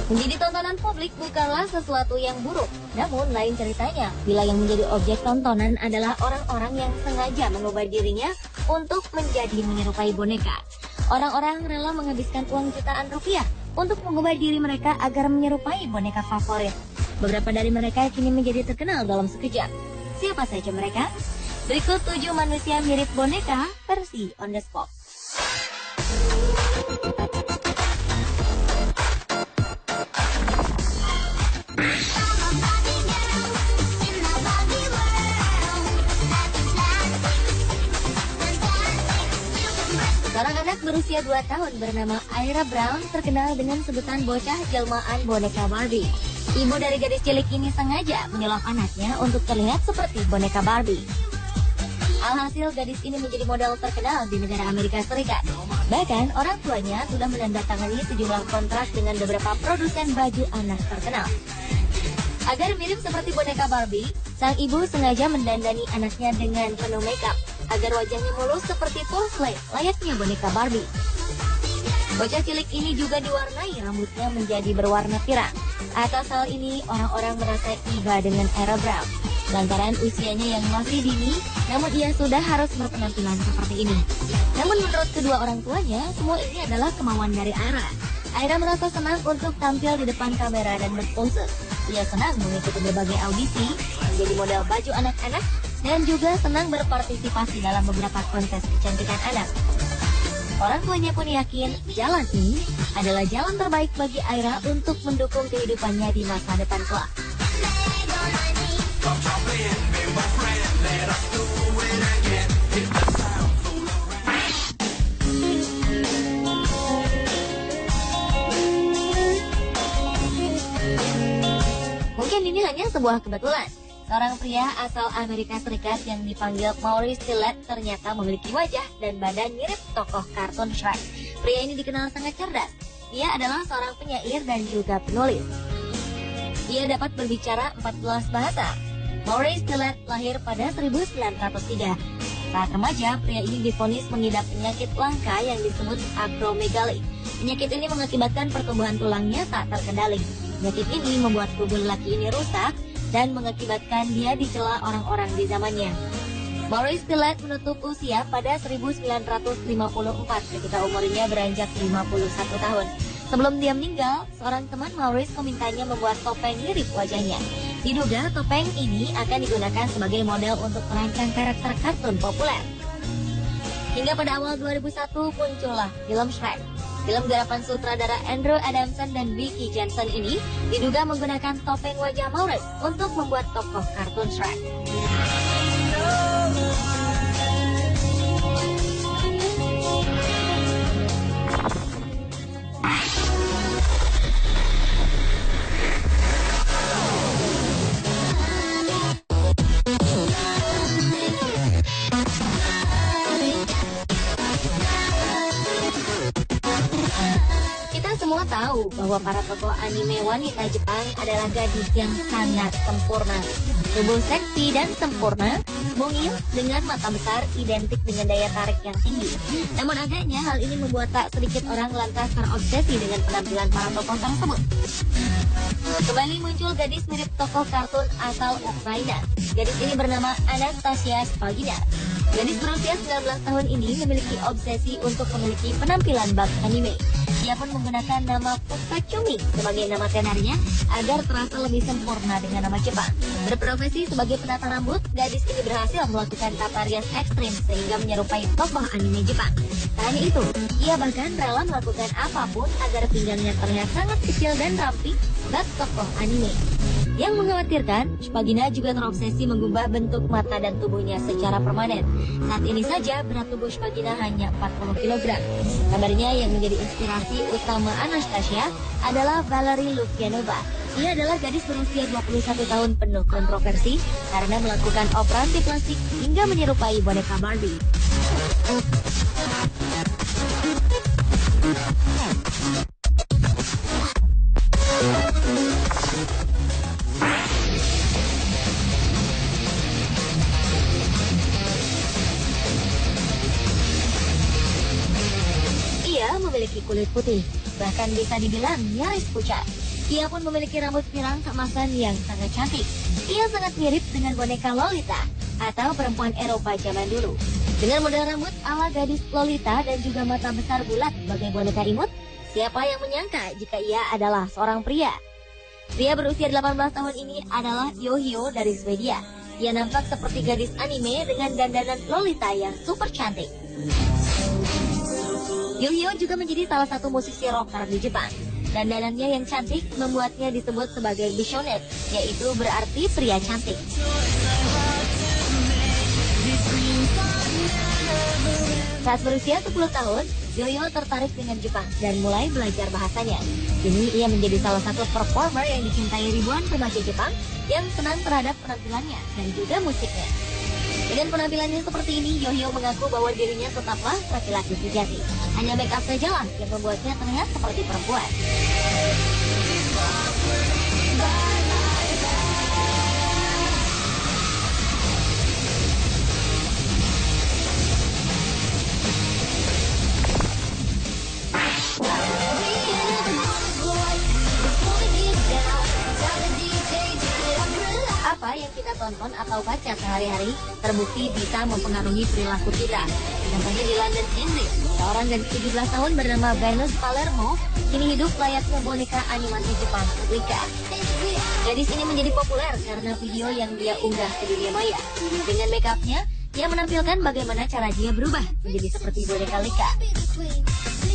Menjadi tontonan publik bukanlah sesuatu yang buruk. Namun lain ceritanya, bila yang menjadi objek tontonan adalah orang-orang yang sengaja mengubah dirinya untuk menjadi menyerupai boneka. Orang-orang rela menghabiskan uang jutaan rupiah untuk mengubah diri mereka agar menyerupai boneka favorit. Beberapa dari mereka kini menjadi terkenal dalam sekejap. Siapa saja mereka? Berikut 7 manusia mirip boneka versi on the spot. Seorang anak berusia 2 tahun bernama Ira Brown terkenal dengan sebutan bocah jelmaan boneka Barbie. Ibu dari gadis cilik ini sengaja menyulap anaknya untuk terlihat seperti boneka Barbie. Alhasil gadis ini menjadi model terkenal di negara Amerika Serikat. Bahkan orang tuanya sudah menandatangani sejumlah kontrak dengan beberapa produsen baju anak terkenal. Agar mirip seperti boneka Barbie, sang ibu sengaja mendandani anaknya dengan penuh makeup agar wajahnya mulus seperti porcelain layaknya boneka Barbie. Bocah cilik ini juga diwarnai rambutnya menjadi berwarna pirang. Atas hal ini, orang-orang merasa iba dengan Ira Brown. Lantaran usianya yang masih dini, namun ia sudah harus berpenampilan seperti ini. Namun menurut kedua orang tuanya, semua ini adalah kemauan dari Ira. Ira merasa senang untuk tampil di depan kamera dan berpose. Ia senang mengikuti berbagai audisi, menjadi model baju anak-anak, dan juga senang berpartisipasi dalam beberapa kontes kecantikan anak. Orang tuanya pun yakin jalan ini adalah jalan terbaik bagi Ira untuk mendukung kehidupannya di masa depan kelak. Mungkin ini hanya sebuah kebetulan. Seorang pria asal Amerika Serikat yang dipanggil Maurice Tillett ternyata memiliki wajah dan badan mirip tokoh kartun Shrek. Pria ini dikenal sangat cerdas. Ia adalah seorang penyair dan juga penulis. Ia dapat berbicara 14 bahasa. Maurice Tillett lahir pada 1903. Saat remaja, pria ini divonis mengidap penyakit langka yang disebut acromegaly. Penyakit ini mengakibatkan pertumbuhan tulangnya tak terkendali. Penyakit ini membuat tubuh lelaki ini rusak dan mengakibatkan dia dicela orang-orang di zamannya. Maurice Tillett menutup usia pada 1954 ketika umurnya beranjak 51 tahun. Sebelum dia meninggal, seorang teman Maurice memintanya membuat topeng mirip wajahnya. Diduga topeng ini akan digunakan sebagai model untuk merancang karakter kartun populer. Hingga pada awal 2001 muncullah film Shrek. Film garapan sutradara Andrew Adamson dan Vicky Jensen ini diduga menggunakan topeng wajah Maurice untuk membuat tokoh kartun Shrek. Semua tahu bahwa para tokoh anime wanita Jepang adalah gadis yang sangat sempurna. Tubuh seksi dan sempurna, mungil dengan mata besar identik dengan daya tarik yang tinggi. Namun agaknya hal ini membuat tak sedikit orang lantas terobsesi dengan penampilan para tokoh tersebut. Kembali muncul gadis mirip tokoh kartun asal Ukraina. Gadis ini bernama Anastasia Spagina. Gadis berusia 19 tahun ini memiliki obsesi untuk memiliki penampilan bak anime. Ia pun menggunakan nama Puspa Cumi sebagai nama tenarnya agar terasa lebih sempurna dengan nama Jepang. Berprofesi sebagai penata rambut, gadis ini berhasil melakukan tata rias ekstrim sehingga menyerupai tokoh anime Jepang. Tak hanya itu, ia bahkan rela melakukan apapun agar pinggangnya terlihat sangat kecil dan ramping bak tokoh anime. Yang mengkhawatirkan, Spagina juga terobsesi mengubah bentuk mata dan tubuhnya secara permanen. Saat ini saja berat tubuh Spagina hanya 40 kg. Kabarnya yang menjadi inspirasi utama Anastasia adalah Valerie Lukyanova. Ia adalah gadis berusia 21 tahun penuh kontroversi karena melakukan operasi plastik hingga menyerupai boneka Barbie. Ia memiliki kulit putih, bahkan bisa dibilang nyaris pucat. Ia pun memiliki rambut pirang keemasan yang sangat cantik. Ia sangat mirip dengan boneka Lolita atau perempuan Eropa zaman dulu. Dengan model rambut ala gadis Lolita dan juga mata besar bulat sebagai boneka imut, siapa yang menyangka jika ia adalah seorang pria? Pria berusia 18 tahun ini adalah Yohio dari Swedia. Ia nampak seperti gadis anime dengan dandanan Lolita yang super cantik. Yohio juga menjadi salah satu musisi rocker di Jepang. Dandanannya yang cantik membuatnya disebut sebagai Bishonette, yaitu berarti pria cantik. Saat berusia 10 tahun, Yohio tertarik dengan Jepang dan mulai belajar bahasanya. Kini ia menjadi salah satu performer yang dicintai ribuan remaja Jepang yang senang terhadap penampilannya dan juga musiknya. Dengan penampilannya seperti ini, Yohio mengaku bahwa dirinya tetaplah laki-laki sejati. Hanya make up sajalah yang membuatnya terlihat seperti perempuan. Apa yang kita tonton atau baca sehari-hari terbukti bisa mempengaruhi perilaku kita. Contohnya di London, Inggris, seorang gadis 17 tahun bernama Venus Palermo kini hidup layaknya boneka animasi Jepang Replika. Gadis ini menjadi populer karena video yang dia unggah ke dunia maya. Dengan make up-nya, dia menampilkan bagaimana cara dia berubah menjadi seperti boneka Lika.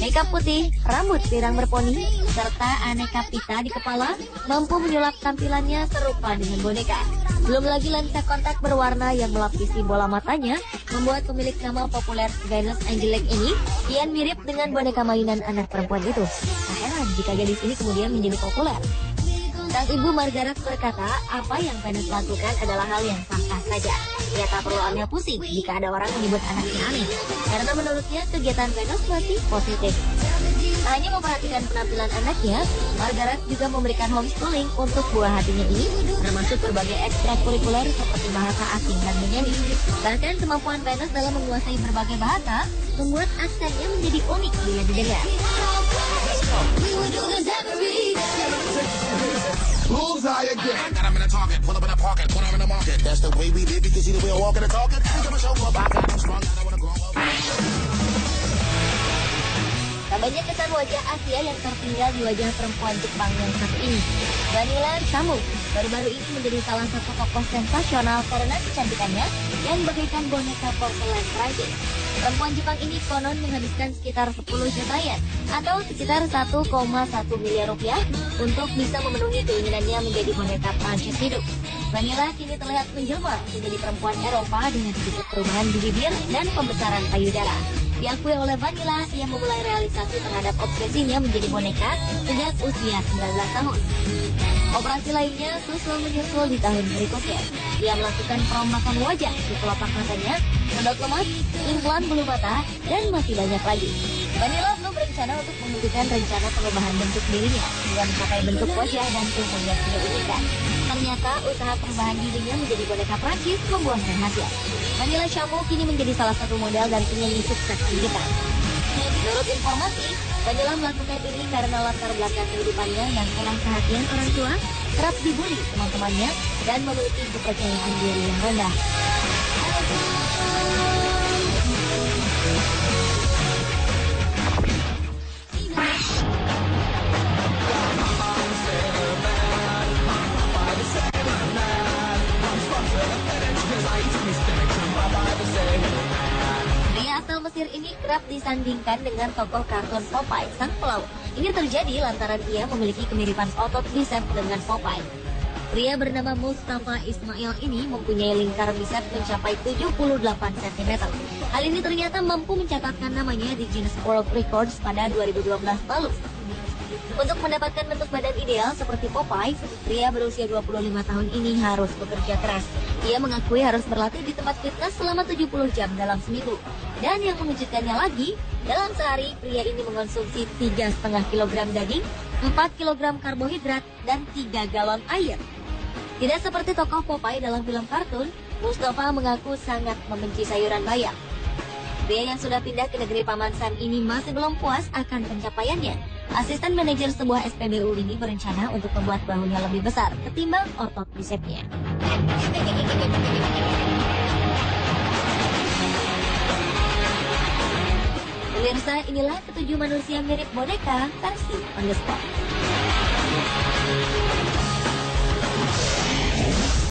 Makeup putih, rambut pirang berponi, serta aneka pita di kepala mampu menyulap tampilannya serupa dengan boneka. Belum lagi lensa kontak berwarna yang melapisi bola matanya membuat pemilik nama populer Venus Angelique ini kian mirip dengan boneka mainan anak perempuan itu. Tak heran jika gadis ini kemudian menjadi populer. Sang ibu Margaret berkata, apa yang Venus lakukan adalah hal yang sah-sah saja. Ia tak perlu ambil pusing jika ada orang menyebut anaknya aneh, karena menurutnya kegiatan Venus masih positif. Tak hanya memperhatikan penampilan anaknya, Margaret juga memberikan homeschooling untuk buah hatinya ini, termasuk berbagai ekstrakurikuler seperti bahasa asing dan menyanyi. Bahkan kemampuan Venus dalam menguasai berbagai bahasa membuat aksennya menjadi unik bila didengar. Bullseye again. Got him in a target, pull up in a parking, put him in the market. That's the way we live. You can see the way I walk and talking. Give a show up, I got him strong. I don't wanna grow up. Tak banyak kesan wajah Asia yang tertinggal di wajah perempuan Jepang yang satu ini. Vanilla Chamu baru-baru ini menjadi salah satu tokoh sensasional karena kecantikannya yang bagaikan boneka porselen Prancis. Perempuan Jepang ini konon menghabiskan sekitar 10 juta yen atau sekitar 1,1 miliar rupiah untuk bisa memenuhi keinginannya menjadi boneka Prancis hidup. Vanilla kini terlihat menjelma menjadi perempuan Eropa dengan sedikit perubahan di bibir dan pembesaran payudara. Diakui oleh Vanilla, ia memulai realisasi terhadap obsesinya menjadi boneka sejak usia 19 tahun. Operasi lainnya susul menyusul di tahun berikutnya. Ia melakukan perombakan wajah di kelopak matanya, sodot lemas, implan bulu mata, dan masih banyak lagi. Vanilla belum berencana untuk menentukan rencana pengubahan bentuk dirinya dengan mencapai bentuk wajah dan tubuh yang diinginkan. Ternyata usaha perubahan dirinya menjadi boneka Prancis membuahkan hasil. Vanilla Chamu kini menjadi salah satu model dan penyanyi sukses di Jepang. Menurut informasi, Vanilla melakukan ini karena latar belakang kehidupannya yang kurang perhatian orang tua, kerap dibully teman-temannya, dan memiliki kepercayaan diri yang rendah. Pria asal Mesir ini kerap disandingkan dengan tokoh kartun Popeye, sang pelaut. Ini terjadi lantaran ia memiliki kemiripan otot bisep dengan Popeye. Pria bernama Mustafa Ismail ini mempunyai lingkar bisep mencapai 78 cm. Hal ini ternyata mampu mencatatkan namanya di Guinness World Records pada 2012 lalu. Untuk mendapatkan bentuk badan ideal seperti Popeye, pria berusia 25 tahun ini harus bekerja keras. Ia mengakui harus berlatih di tempat fitness selama 70 jam dalam seminggu. Dan yang mengejutkannya lagi, dalam sehari pria ini mengonsumsi 3,5 kg daging, 4 kg karbohidrat, dan 3 galon air. Tidak seperti tokoh Popeye dalam film kartun, Mustafa mengaku sangat membenci sayuran bayam. Pria yang sudah pindah ke negeri Paman Sam ini masih belum puas akan pencapaiannya. Asisten manajer sebuah SPBU ini berencana untuk membuat bahunya lebih besar ketimbang otot bisepnya. Pemirsa, inilah ketujuh manusia mirip boneka versi on the spot.